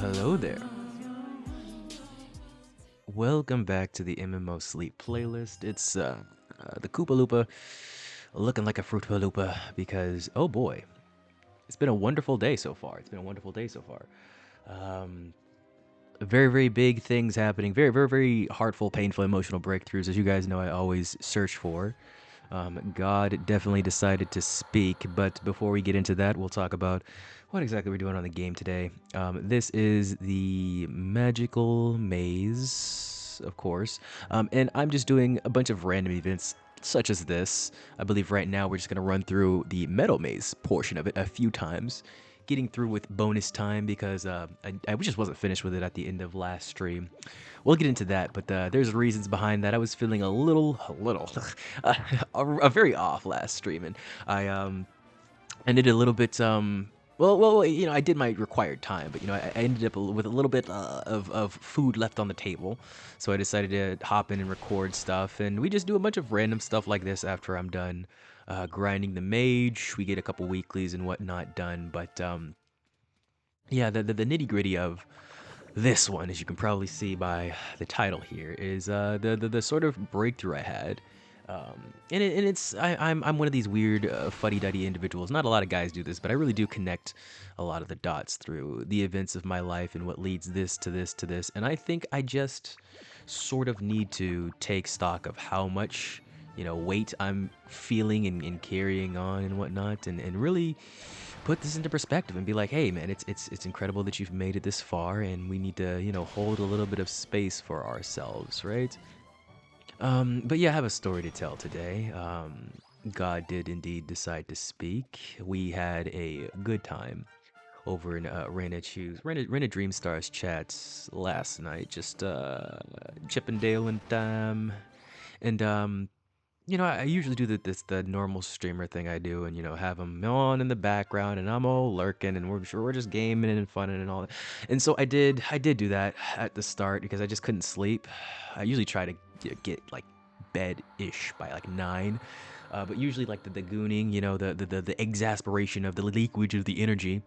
Hello there. Welcome back to the MMO Sleep playlist. It's the Koopa Loopa looking like a Fruita Loopa because, oh boy, it's been a wonderful day so far. It's been a wonderful day so far. Um, very big things happening. Very heartful, painful, emotional breakthroughs. As you guys know, I always search for. God definitely decided to speak, but before we get into that, we'll talk about what exactly we're doing on the game today. This is the Magical Maze, of course, and I'm just doing a bunch of random events such as this. I believe right now we're just going to run through the Meadow Maze portion of it a few times, getting through with bonus time because I just wasn't finished with it at the end of last stream. We'll get into that, but there's reasons behind that. I was feeling uh, a very off last stream, and I ended a little bit I did my required time, but I ended up with a little bit of food left on the table, so I decided to hop in and record stuff, and we just do a bunch of random stuff like this after I'm done grinding the mage. We get a couple weeklies and whatnot done, but yeah, the nitty gritty of this one, as you can probably see by the title here, is the sort of breakthrough I had. I'm one of these weird fuddy-duddy individuals. Not a lot of guys do this, but I really do connect a lot of the dots through the events of my life and what leads this to this to this. And I think I just sort of need to take stock of how much weight I'm feeling and carrying on and whatnot, and really put this into perspective and be like, hey man, it's incredible that you've made it this far, and we need to hold a little bit of space for ourselves, right? But yeah, I have a story to tell today. God did indeed decide to speak. We had a good time over in Rena Dreamstars chats last night, just Chippendale and I usually do the normal streamer thing I do, and have them on in the background, and I'm all lurking, and we're just gaming and fun and all that. And so I did do that at the start because I just couldn't sleep. I usually try to get like bed-ish by like 9, but usually like the gooning, the exasperation of the leakage of the energy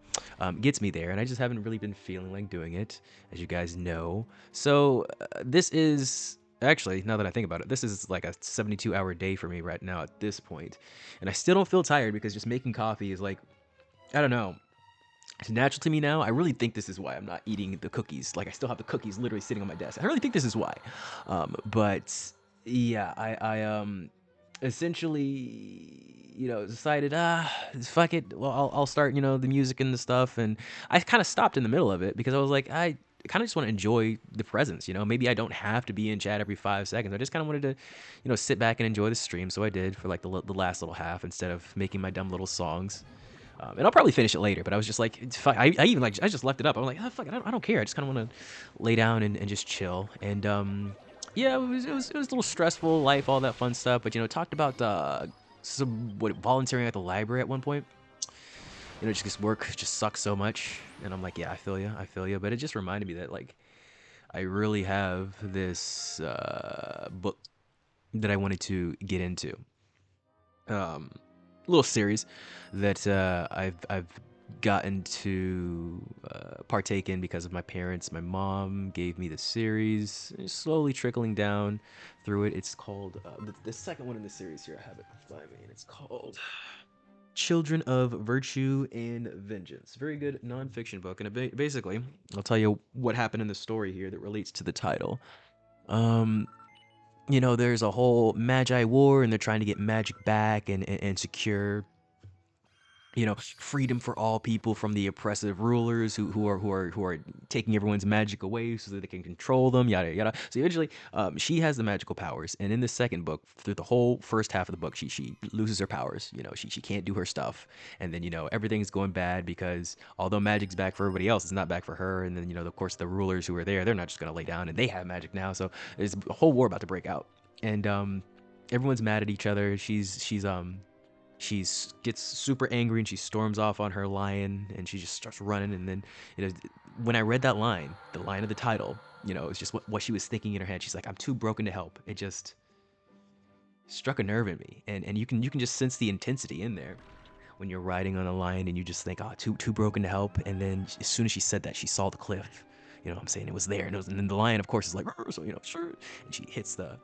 gets me there, and I just haven't really been feeling like doing it, as you guys know. So this is. Actually, now that I think about it, this is like a 72-hour day for me right now at this point. And I still don't feel tired because just making coffee is like, I don't know. It's natural to me now. I really think this is why I'm not eating the cookies. Like, I still have the cookies literally sitting on my desk. I really think this is why. But yeah, I essentially, decided, fuck it. Well, I'll start, the music and the stuff. And I kind of stopped in the middle of it because I was like, I kind of just want to enjoy the presence. Maybe I don't have to be in chat every 5 seconds. I just kind of wanted to, sit back and enjoy the stream. So I did for like the last little half instead of making my dumb little songs. And I'll probably finish it later, but I was just like, it's fine. I even I just left it up. I'm like, oh, fuck it, I don't care. I just kind of want to lay down and just chill. And yeah, it was a little stressful life, all that fun stuff. But talked about volunteering at the library at one point. Just because work just sucks so much, and I'm like, yeah, I feel you. But it just reminded me that like I really have this book that I wanted to get into. Um, Little series that I've gotten to partake in because of my parents. My mom gave me the series, slowly trickling down through it. It's called the second one in the series here. I have it by me, and it's called Children of Virtue and Vengeance. Very good nonfiction book, and basically, I'll tell you what happened in the story here that relates to the title. Um, there's a whole Magi war, and they're trying to get magic back and secure freedom for all people from the oppressive rulers who are taking everyone's magic away so that they can control them, yada yada. So eventually, she has the magical powers, and in the second book, through the whole first half of the book, she loses her powers. She can't do her stuff, and then everything's going bad because although magic's back for everybody else, it's not back for her. And then of course the rulers who are there, they're not just gonna lay down, and they have magic now. So there's a whole war about to break out, and everyone's mad at each other. She gets super angry and she storms off on her lion and she just starts running. And then, when I read that line, the line of the title, it's just what she was thinking in her head. She's like, I'm too broken to help. It just struck a nerve in me. And you can just sense the intensity in there. when you're riding on a line and you just think, oh, too broken to help, and then as soon as she said that, she saw the cliff. You know what I'm saying? It was there, and then the lion, of course, is like, so sure, and she hits the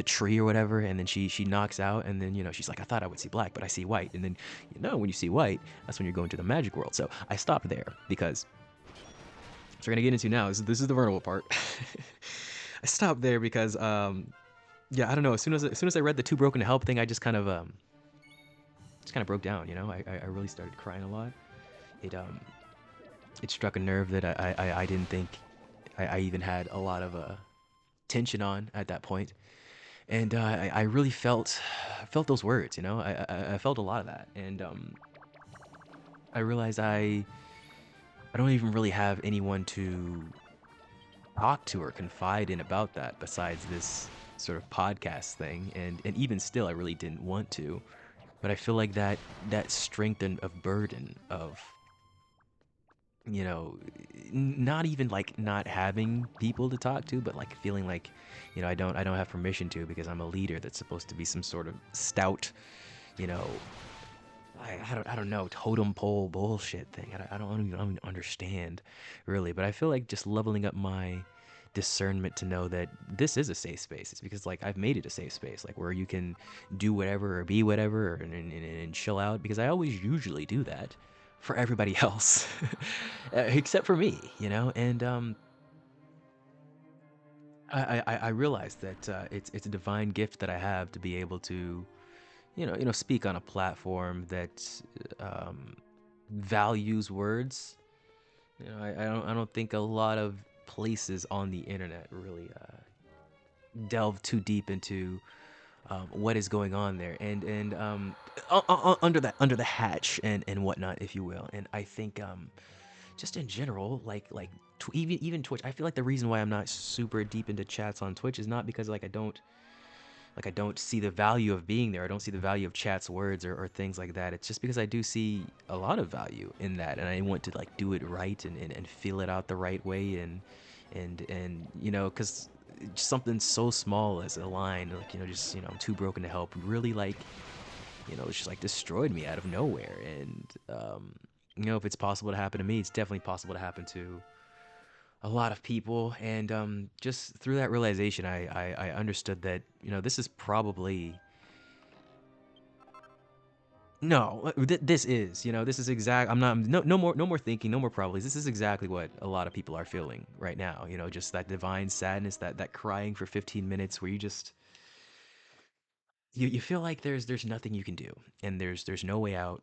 tree or whatever, and then she knocks out, and then she's like, I thought I would see black, but I see white, and then when you see white, that's when you're going to the magic world. So I stopped there because, so we're gonna get into now. This is the vulnerable part. I stopped there because yeah, I don't know. As soon as I read the too broken to help thing, I just kind of broke down. I really started crying a lot. It struck a nerve that I didn't think I even had a lot of tension on at that point. And I really felt those words. I felt a lot of that, and I realized I don't even really have anyone to talk to or confide in about that besides this sort of podcast thing, and even still, I really didn't want to. But I feel like that strength of burden of you know not even like not having people to talk to, but like feeling like I don't have permission to, because I'm a leader that's supposed to be some sort of stout, you know I don't know, totem pole bullshit thing. I don't even understand really, but I feel like just leveling up my discernment to know that this is a safe space. It's because like I've made it a safe space, like where you can do whatever or be whatever, and chill out, because I always usually do that for everybody else, except for me, and I realized that it's a divine gift that I have to be able to speak on a platform that um, values words. I don't think a lot of places on the internet really delve too deep into what is going on there, and under the hatch and whatnot, if you will. And I think just in general, like even Twitch. I feel like the reason why I'm not super deep into chats on Twitch is not because I don't see the value of being there. I don't see the value of chat's words or things like that. It's just because I do see a lot of value in that, and I want to like do it right and feel it out the right way, and because something so small as a line, like just I'm too broken to help, really like it's just like destroyed me out of nowhere. And if it's possible to happen to me, it's definitely possible to happen to a lot of people. And just through that realization, I understood that this is probably no this is this is exact. I'm not, no more thinking, no more probablys. This is exactly what a lot of people are feeling right now. Just that divine sadness, that crying for 15 minutes, where you feel like there's nothing you can do, and there's no way out.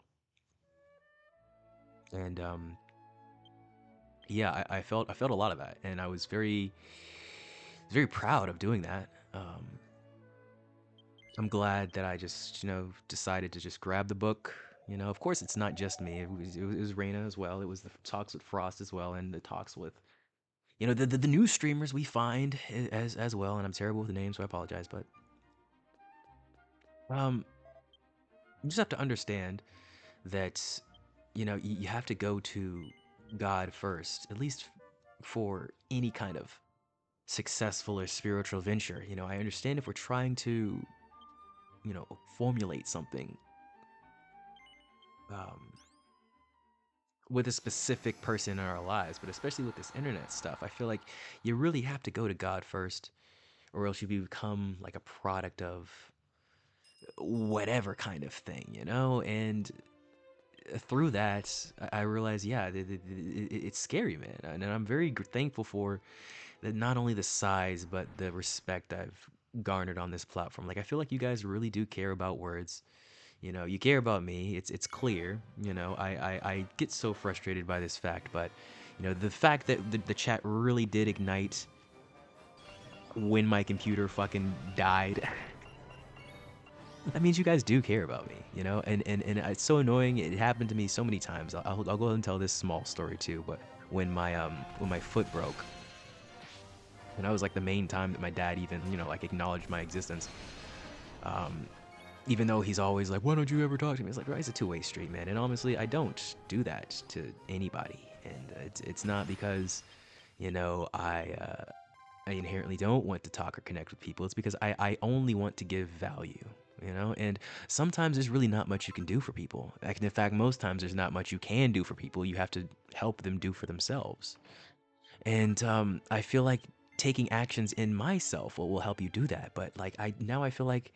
And yeah, I felt a lot of that, and I was very proud of doing that. I'm glad that I just, decided to just grab the book. Of course, it's not just me. It was Raina as well. It was the talks with Frost as well, and the talks with, the new streamers we find as well. And I'm terrible with the names, so I apologize. But um, you just have to understand that, you have to go to God first, at least for any kind of successful or spiritual venture. I understand if we're trying to, formulate something um, with a specific person in our lives, but especially with this internet stuff, I feel like you really have to go to God first, or else you become like a product of whatever kind of thing, And through that, I realized, yeah, it's scary, man. And I'm very thankful for that, not only the size, but the respect I've garnered on this platform. Like, I feel like you guys really do care about words. You care about me. It's clear. I get so frustrated by this fact, but the fact that the chat really did ignite when my computer fucking died, that means you guys do care about me. And it's so annoying. It happened to me so many times. I'll go ahead and tell this small story too. But when my foot broke, and that was like the main time that my dad even like acknowledged my existence. Um, Even though he's always like, why don't you ever talk to me? It's like, right, it's a two-way street, man. And honestly, I don't do that to anybody. And it's not because, I inherently don't want to talk or connect with people. It's because I only want to give value. you know? And sometimes there's really not much you can do for people. Like, in fact, most times there's not much you can do for people. You have to help them do for themselves. And I feel like taking actions in myself will help you do that. But like I feel like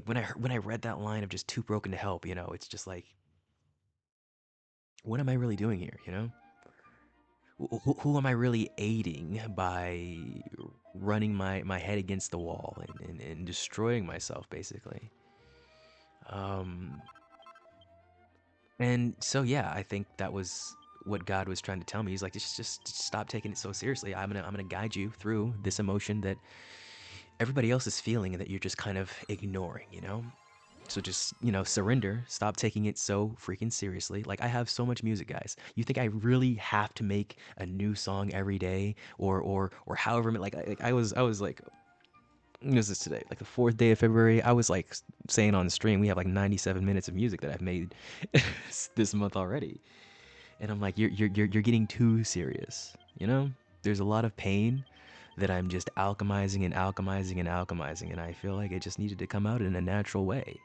when I read that line of just too broken to help, you know, it's just like, what am I really doing here? You know, who am I really aiding by running my head against the wall and destroying myself basically? Um, and so yeah, I think that was what God was trying to tell me. He's like, just stop taking it so seriously. I'm gonna guide you through this emotion that everybody else is feeling and that you're just kind of ignoring, you know? So just, you know, surrender. Stop taking it so freaking seriously. Like, I have so much music, guys. You think I really have to make a new song every day, or however like I was like, what is this today? Like the 4th day of February. I was like saying on the stream we have like 97 minutes of music that I've made this month already. And I'm like, you're getting too serious. You know, there's a lot of pain that I'm just alchemizing and alchemizing and alchemizing, and I feel like it just needed to come out in a natural way.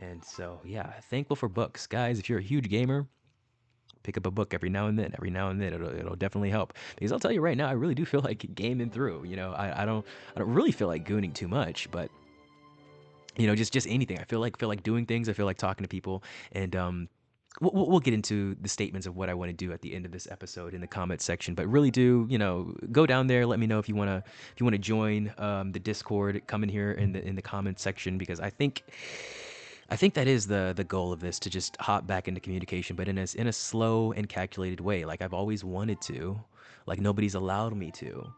And so, yeah, thankful for books, guys. If you're a huge gamer, pick up a book every now and then. Every now and then, it'll definitely help. Because I'll tell you right now, I really do feel like gaming through. You know, I don't really feel like gooning too much, but you know, just anything. I feel like doing things. I feel like talking to people, and we'll get into the statements of what I want to do at the end of this episode in the comment section. But really, do you know, go down there. Let me know if you wanna join the Discord. Come in here in the comment section because I think that is the goal of this, to just hop back into communication, but in a slow and calculated way, like I've always wanted to, like nobody's allowed me to.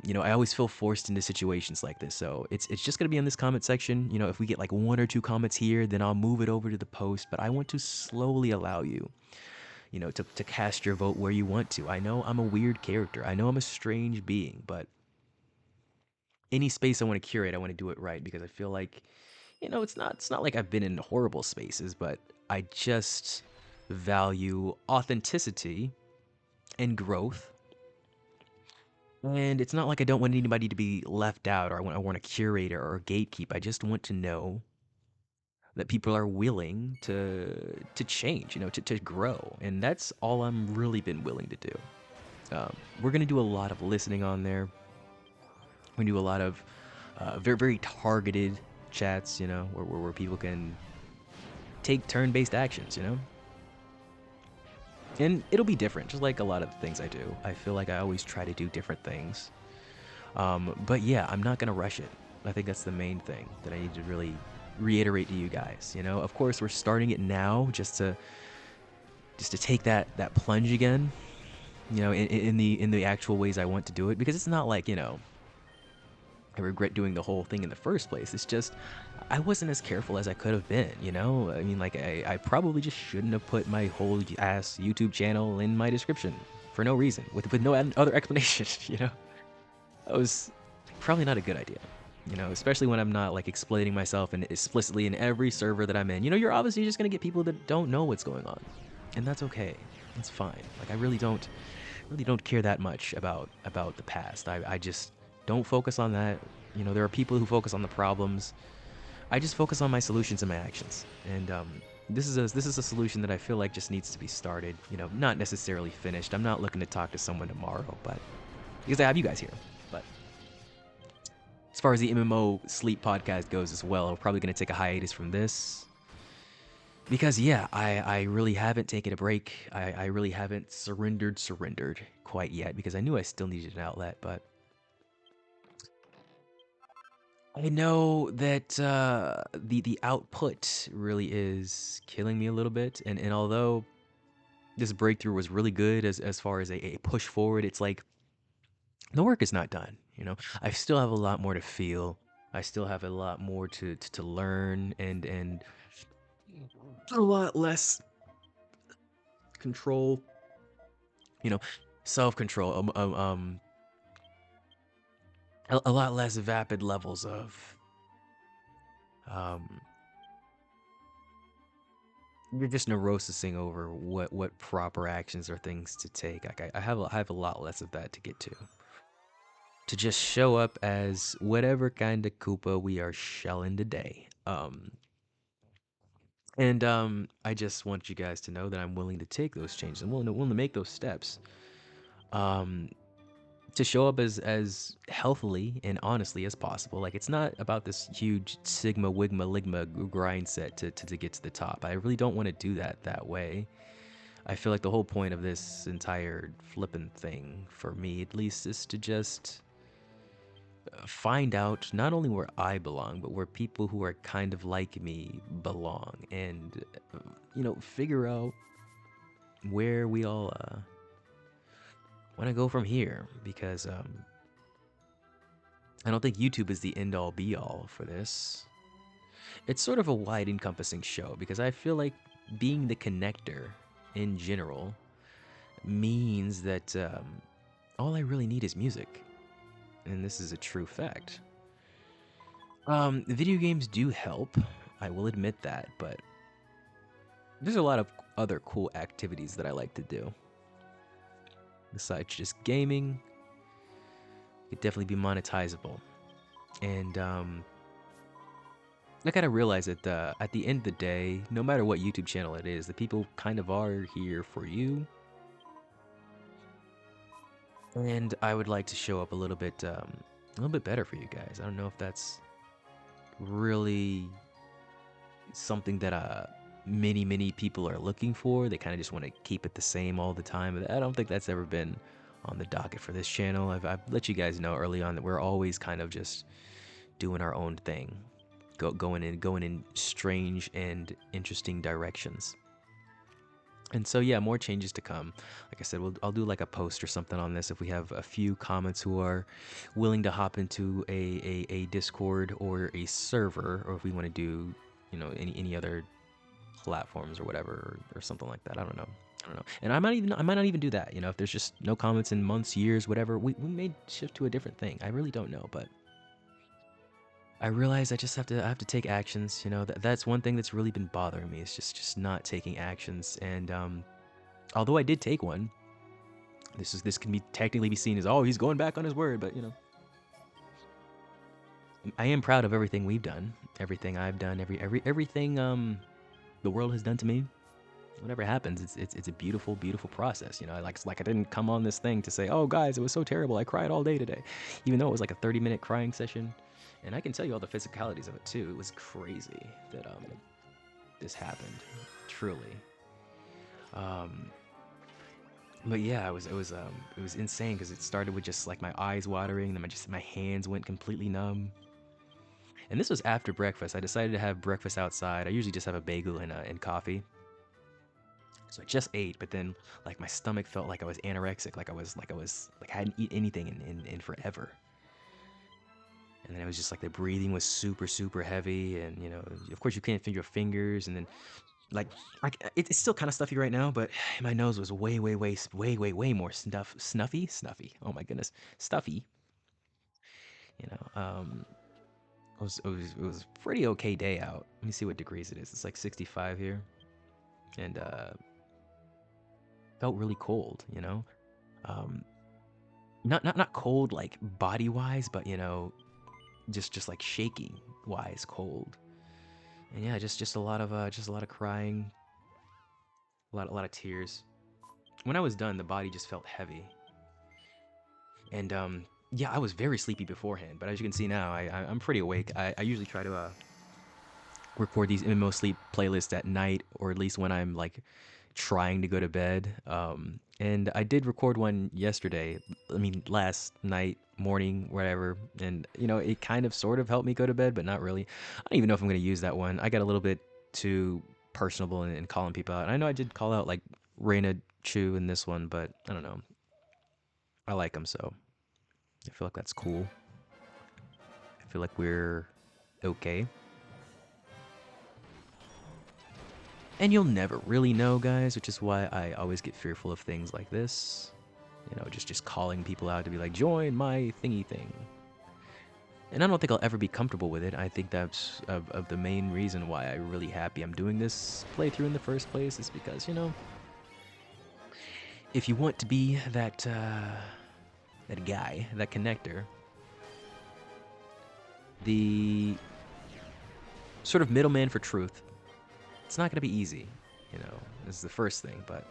You know, I always feel forced into situations like this. So it's just gonna be in this comment section. You know, if we get like 1 or 2 comments here, then I'll move it over to the post. But I want to slowly allow you, you know, to cast your vote where you want to. I know I'm a weird character. I know I'm a strange being, but any space I want to curate, I want to do it right because I feel like, you know, it's not like I've been in horrible spaces, but I just value authenticity and growth. And it's not like I don't want anybody to be left out, or I want to curate or gatekeep. I just want to know that people are willing to change, you know, to grow. And that's all I'm really been willing to do. We're gonna do a lot of listening on there. We do a lot of very very targeted chats, you know, where people can take turn-based actions, you know. And it'll be different, just like a lot of the things I do. I feel like I always try to do different things. But yeah, I'm not gonna rush it. I think that's the main thing that I need to really reiterate to you guys. You know, of course, we're starting it now just to take that plunge again. You know, in the actual ways I want to do it, because it's not like, you know, I regret doing the whole thing in the first place. It's just I wasn't as careful as I could have been, you know? I mean, like, I probably just shouldn't have put my whole ass YouTube channel in my description for no reason, with no other explanation, you know? That was probably not a good idea, you know? Especially when I'm not, like, explaining myself and explicitly in every server that I'm in. You know, you're obviously just gonna get people that don't know what's going on, and that's okay. It's fine. Like, I really don't care that much about the past. I just don't focus on that. You know, there are people who focus on the problems. I just focus on my solutions and my actions. And this is a solution that I feel like just needs to be started. You know, not necessarily finished. I'm not looking to talk to someone tomorrow, but because I have you guys here. But as far as the MMO sleep podcast goes as well, we're probably going to take a hiatus from this. Because yeah, I really haven't taken a break. I really haven't surrendered quite yet, because I knew I still needed an outlet, but I know that the output really is killing me a little bit, and although this breakthrough was really good as far as a push forward, it's like the work is not done. You know, I still have a lot more to feel. I still have a lot more to learn, and a lot less control. You know, self control. A lot less vapid levels of um you're just neurosising over what proper actions or things to take. Like I have a lot less of that to get to. to just show up as whatever kind of Koopa we are shelling today. And I just want you guys to know that I'm willing to take those changes. I'm willing to make those steps. Um, to show up as healthily and honestly as possible. Like, it's not about this huge sigma wigma ligma grind set to get to the top. I really don't want to do that way. I feel like the whole point of this entire flippin' thing, for me at least, is to just find out not only where I belong, but where people who are kind of like me belong, and figure out where we all want to go from here. Because I don't think YouTube is the end all be all for this. It's sort of a wide encompassing show because I feel like being the connector in general means that all I really need is music. And this is a true fact. Video games do help, I will admit that, but there's a lot of other cool activities that I like to do. Besides just gaming, it could definitely be monetizable. And I gotta realize that at the end of the day, no matter what YouTube channel it is, the people kind of are here for you. And I would like to show up a little bit better for you guys. I don't know if that's really something that many people are looking for. They kind of just want to keep it the same all the time. But I don't think that's ever been on the docket for this channel. I've let you guys know early on that we're always kind of just doing our own thing, going in strange and interesting directions. And so yeah, more changes to come. Like I said, I'll do like a post or something on this if we have a few comments who are willing to hop into a Discord or a server, or if we want to do any other platforms or whatever, or something like that. I don't know. And I might not even do that. If there's just no comments in months, years, whatever, we may shift to a different thing. I really don't know, but I realize I have to take actions. That's one thing that's really been bothering me, is just not taking actions. And although I did take one, this can be technically be seen as, oh, he's going back on his word, but I am proud of everything we've done, everything I've done, everything the world has done to me. Whatever happens, it's a beautiful process. Like I didn't come on this thing to say, oh guys, it was so terrible, I cried all day today, even though it was like a 30-minute crying session. And I can tell you all the physicalities of it too. It was crazy that this happened, truly. But yeah, it was insane because it started with just like my eyes watering, then my hands went completely numb. And this was after breakfast. I decided to have breakfast outside. I usually just have a bagel and coffee. So I just ate, but then like my stomach felt like I was anorexic, like I hadn't eaten anything in forever. And then it was just like the breathing was super heavy, and of course you can't feel your fingers, and then like it's still kind of stuffy right now, but my nose was way more snuffy. Oh my goodness, stuffy. It was pretty okay day out. Let me see what degrees it is. It's like 65 here, and felt really cold. Not cold like body wise, but just like shaking wise cold. And yeah, just a lot of crying, a lot of tears. When I was done, the body just felt heavy. And yeah, I was very sleepy beforehand, but as you can see now, I'm pretty awake. I usually try to record these MMO sleep playlists at night, or at least when I'm like trying to go to bed. And I did record one yesterday. I mean, last night, morning, whatever. And it kind of sort of helped me go to bed, but not really. I don't even know if I'm going to use that one. I got a little bit too personable in calling people out. And I know I did call out like Reina Chu in this one, but I don't know. I like them, so I feel like that's cool. I feel like we're okay. And you'll never really know, guys, which is why I always get fearful of things like this. Just calling people out to be like, join my thingy thing. And I don't think I'll ever be comfortable with it. I think that's of the main reason why I'm really happy I'm doing this playthrough in the first place, is because, if you want to be that guy, that connector, the sort of middleman for truth. It's not going to be easy, you know, this is the first thing, but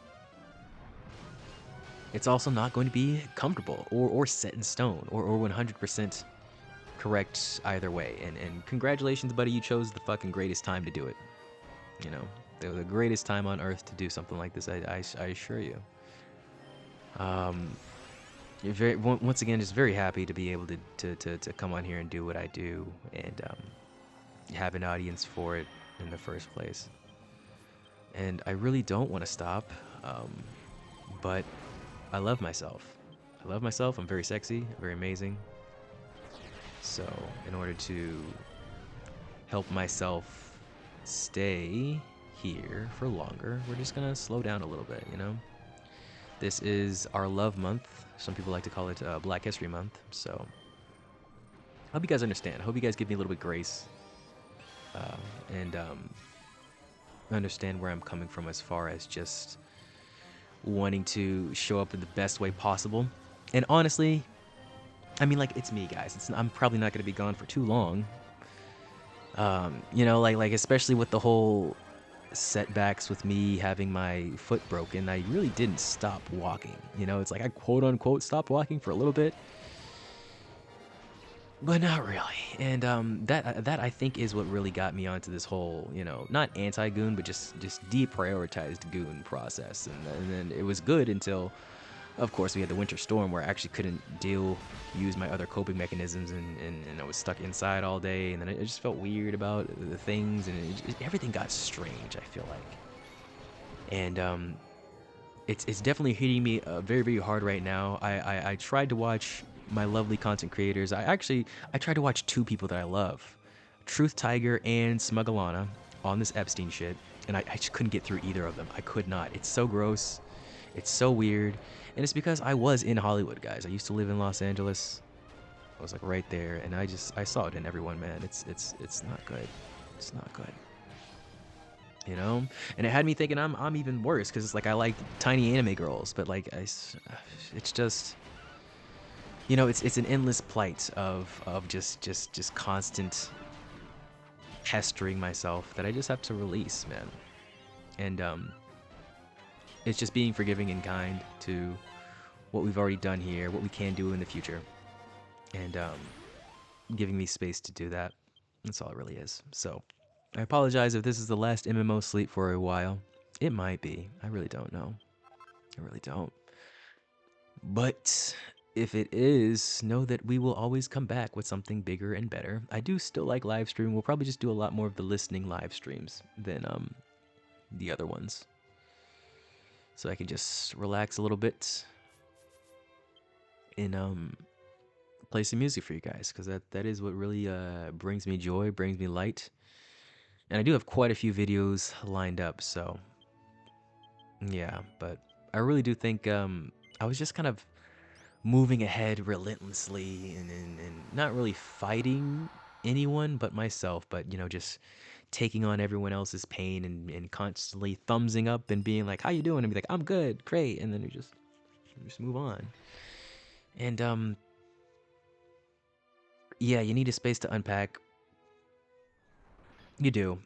it's also not going to be comfortable or set in stone or 100% correct either way. And congratulations, buddy, you chose the fucking greatest time to do it. You know, the greatest time on earth to do something like this, I assure you. Once again, just very happy to be able to come on here and do what I do and have an audience for it in the first place. And I really don't want to stop, but I love myself. I love myself. I'm very sexy, very amazing. So in order to help myself stay here for longer, we're just gonna slow down a little bit, you know? This is our love month. Some people like to call it Black History Month. So I hope you guys understand. I hope you guys give me a little bit of grace and understand where I'm coming from as far as just wanting to show up in the best way possible. And honestly, I mean, like, it's me, guys. I'm probably not going to be gone for too long. You know, like especially with the whole setbacks with me having my foot broken, I really didn't stop walking. You know, it's like I quote unquote stopped walking for a little bit, but not really. And that I think is what really got me onto this whole, you know, not anti-goon, but just deprioritized goon process. And then it was good until, of course, we had the winter storm where I actually couldn't use my other coping mechanisms, and I was stuck inside all day, and then I just felt weird about the things, and everything got strange, I feel like. And it's definitely hitting me very, very hard right now. I tried to watch my lovely content creators. I tried to watch two people that I love, Truth Tiger and Smugalana, on this Epstein shit, and I just couldn't get through either of them. I could not. It's so gross. It's so weird. And it's because I was in Hollywood, guys. I used to live in Los Angeles. I was like right there, and I saw it in everyone, man. It's not good. It's not good. You know? And it had me thinking I'm even worse, because it's like I like tiny anime girls, but like it's just, you know, it's an endless plight of just constant pestering myself that I just have to release, man. And it's just being forgiving and kind to what we've already done here, what we can do in the future, and giving me space to do that. That's all it really is. So I apologize if this is the last MMO sleep for a while. It might be. I really don't know. I really don't. But if it is, know that we will always come back with something bigger and better. I do still like live streaming. We'll probably just do a lot more of the listening live streams than the other ones, so I can just relax a little bit and play some music for you guys, because that is what really brings me joy, brings me light. And I do have quite a few videos lined up, so yeah. But I really do think I was just kind of moving ahead relentlessly and not really fighting anyone but myself, but, you know, just taking on everyone else's pain and constantly thumbsing up and being like, how you doing? And be like, I'm good, great. And then you just move on. And yeah, you need a space to unpack. You do.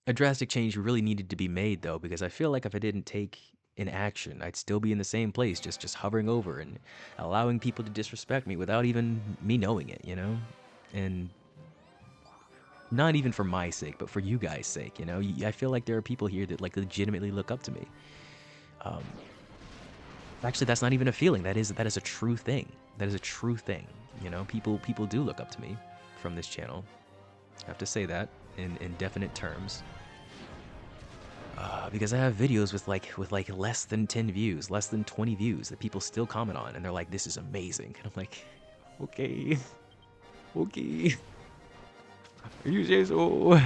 A drastic change really needed to be made, though, because I feel like if I didn't take an action, I'd still be in the same place, just hovering over and allowing people to disrespect me without even me knowing it, you know? And not even for my sake, but for you guys' sake, you know? I feel like there are people here that, like, legitimately look up to me. Actually, that's not even a feeling. That is a true thing. That is a true thing, you know? People do look up to me from this channel. I have to say that in definite terms. Because I have videos with like less than 10 views, less than 20 views that people still comment on, and they're like, this is amazing. And I'm like, okay, okay. You say so.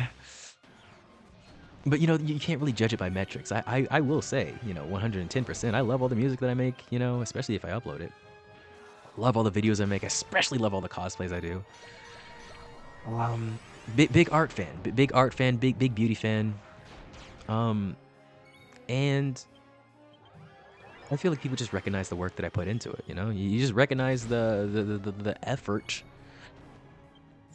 But, you know, you can't really judge it by metrics. I will say, you know, 110%. I love all the music that I make, you know, especially if I upload it. Love all the videos I make, especially love all the cosplays I do. Big art fan, big beauty fan. And I feel like people just recognize the work that I put into it, you know? You just recognize the effort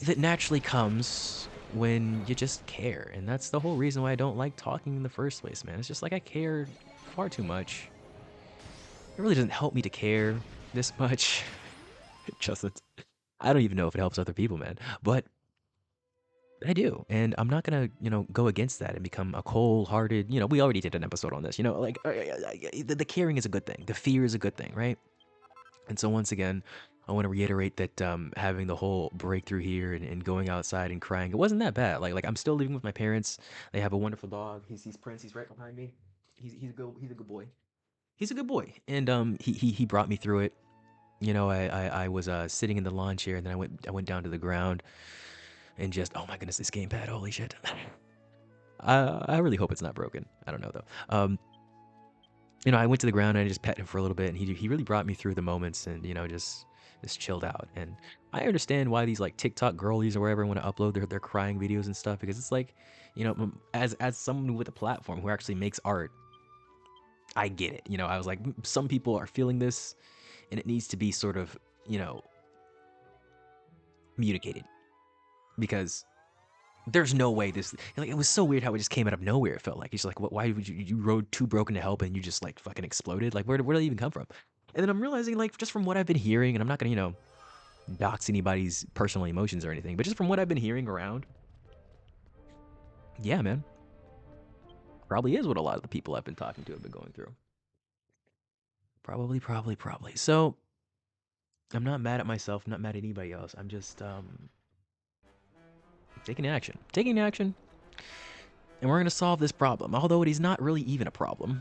that naturally comes when you just care. And that's the whole reason why I don't like talking in the first place, man. It's just like I care far too much. It really doesn't help me to care this much. It doesn't. I don't even know if it helps other people, man. But I do. And I'm not going to, go against that and become a cold-hearted, we already did an episode on this, like the caring is a good thing. The fear is a good thing, right? And so once again, I want to reiterate that having the whole breakthrough here and going outside and crying, it wasn't that bad. Like I'm still living with my parents. They have a wonderful dog. He's Prince. He's right behind me. He's a good boy. He's a good boy. And he brought me through it. I was sitting in the lawn chair, and then I went down to the ground and just, oh my goodness, this gamepad, holy shit. I really hope it's not broken. I don't know though. I went to the ground and I just pet him for a little bit, and he really brought me through the moments, and just chilled out. And I understand why these like TikTok girlies or wherever want to upload their crying videos and stuff, because it's like, as someone with a platform who actually makes art, I get it. I was like, some people are feeling this, and it needs to be sort of, communicated, because there's no way this, like, it was so weird how it just came out of nowhere. It felt like he's like, why would you rode too broken to help and you just like fucking exploded? Like, where did it even come from? And then I'm realizing, like, just from what I've been hearing, and I'm not gonna dox anybody's personal emotions or anything, but just from what I've been hearing around, yeah, man, probably is what a lot of the people I've been talking to have been going through. Probably. So I'm not mad at myself. I'm not mad at anybody else. I'm just taking action, and we're gonna solve this problem. Although it is not really even a problem,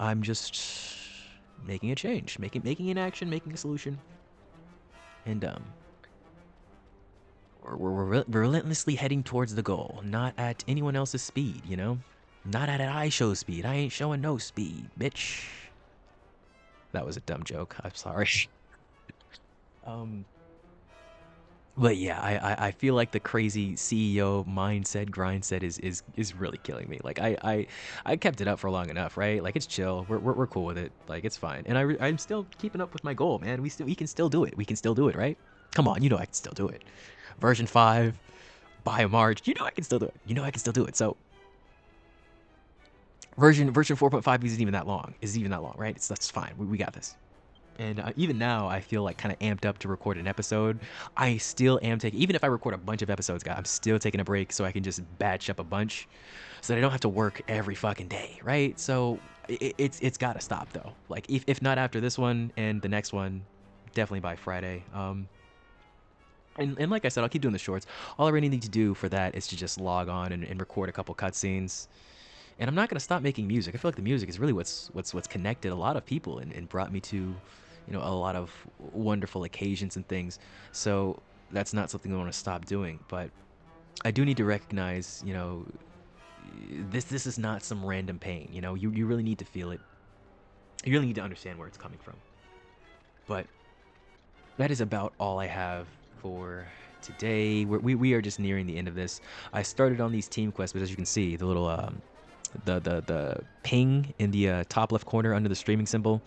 I'm just making a change, making an action, making a solution, and we're relentlessly heading towards the goal, not at anyone else's speed, not at an I show speed. I ain't showing no speed, bitch. That was a dumb joke. I'm sorry. But yeah, I feel like the crazy CEO mindset, grindset is really killing me. Like I kept it up for long enough, right? Like it's chill. We're cool with it. Like it's fine. And I'm still keeping up with my goal, man. We can still do it. We can still do it, right? Come on, I can still do it. Version 5 by March. I can still do it. I can still do it. So version 4.5 isn't even that long. Right? That's fine. We got this. And even now, I feel like kind of amped up to record an episode. I still am taking, even if I record a bunch of episodes, guys, I'm still taking a break so I can just batch up a bunch so that I don't have to work every fucking day, right? So it's got to stop though. Like if not after this one and the next one, definitely by Friday. And like I said, I'll keep doing the shorts. All I really need to do for that is to just log on and record a couple cutscenes. And I'm not gonna stop making music. I feel like the music is really what's connected a lot of people and brought me to, a lot of wonderful occasions and things. So that's not something I want to stop doing. But I do need to recognize, this is not some random pain. You really need to feel it. You really need to understand where it's coming from. But that is about all I have for today. We are just nearing the end of this. I started on these team quests, but as you can see, the little the ping in the top left corner under the streaming symbol.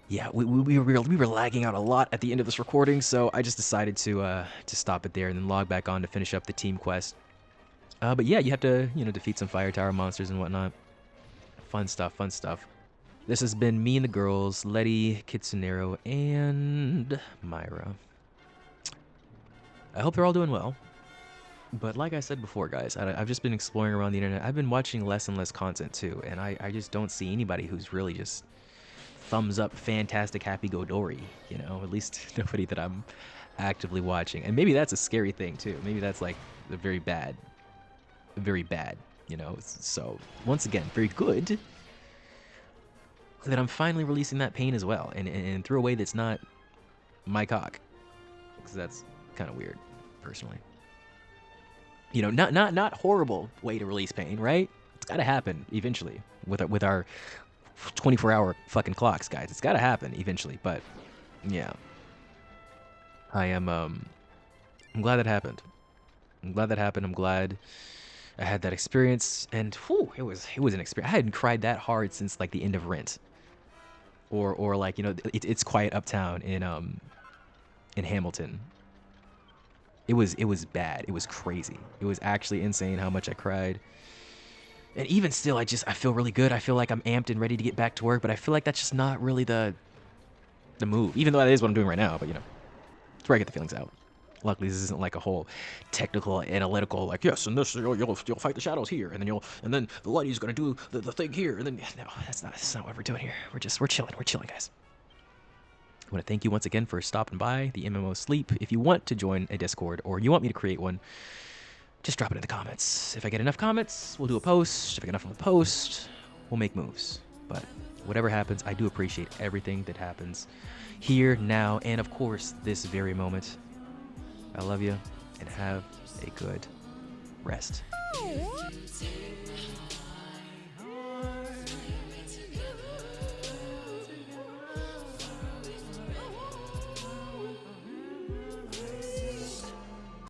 Yeah, we were lagging out a lot at the end of this recording, so I just decided to stop it there and then log back on to finish up the team quest. But yeah, you have to defeat some fire tower monsters and whatnot. Fun stuff. This has been me and the girls, Letty, Kitsunero, and Myra. I hope they're all doing well. But like I said before, guys, I've just been exploring around the internet. I've been watching less and less content too, and I just don't see anybody who's really just thumbs up fantastic happy go Dory, at least nobody that I'm actively watching. And maybe that's a scary thing too. Maybe that's like the very bad, So once again, very good that I'm finally releasing that pain as well, and through a way that's not my cock, because that's kind of weird, personally. Not horrible way to release pain, right? It's got to happen eventually with our 24-hour fucking clocks, guys. It's got to happen eventually. But yeah, I'm glad that happened. I'm glad I had that experience, and whew, it was an experience. I hadn't cried that hard since like the end of Rent, or like It's Quiet Uptown in Hamilton. It was bad. It was crazy. It was actually insane how much I cried. And even still, I feel really good. I feel like I'm amped and ready to get back to work, but I feel like that's just not really the move. Even though that is what I'm doing right now, but you know, it's where I get the feelings out. Luckily, this isn't like a whole technical, analytical, like, yes, and this, you'll fight the shadows here, and then the light is gonna do the thing here, and then, no, that's not what we're doing here. We're chilling, guys. I want to thank you once again for stopping by the MMO Sleep. If you want to join a Discord or you want me to create one, just drop it in the comments. If I get enough comments, we'll do a post. If I get enough of a post, we'll make moves. But whatever happens, I do appreciate everything that happens here, now, and of course, this very moment. I love you, and have a good rest.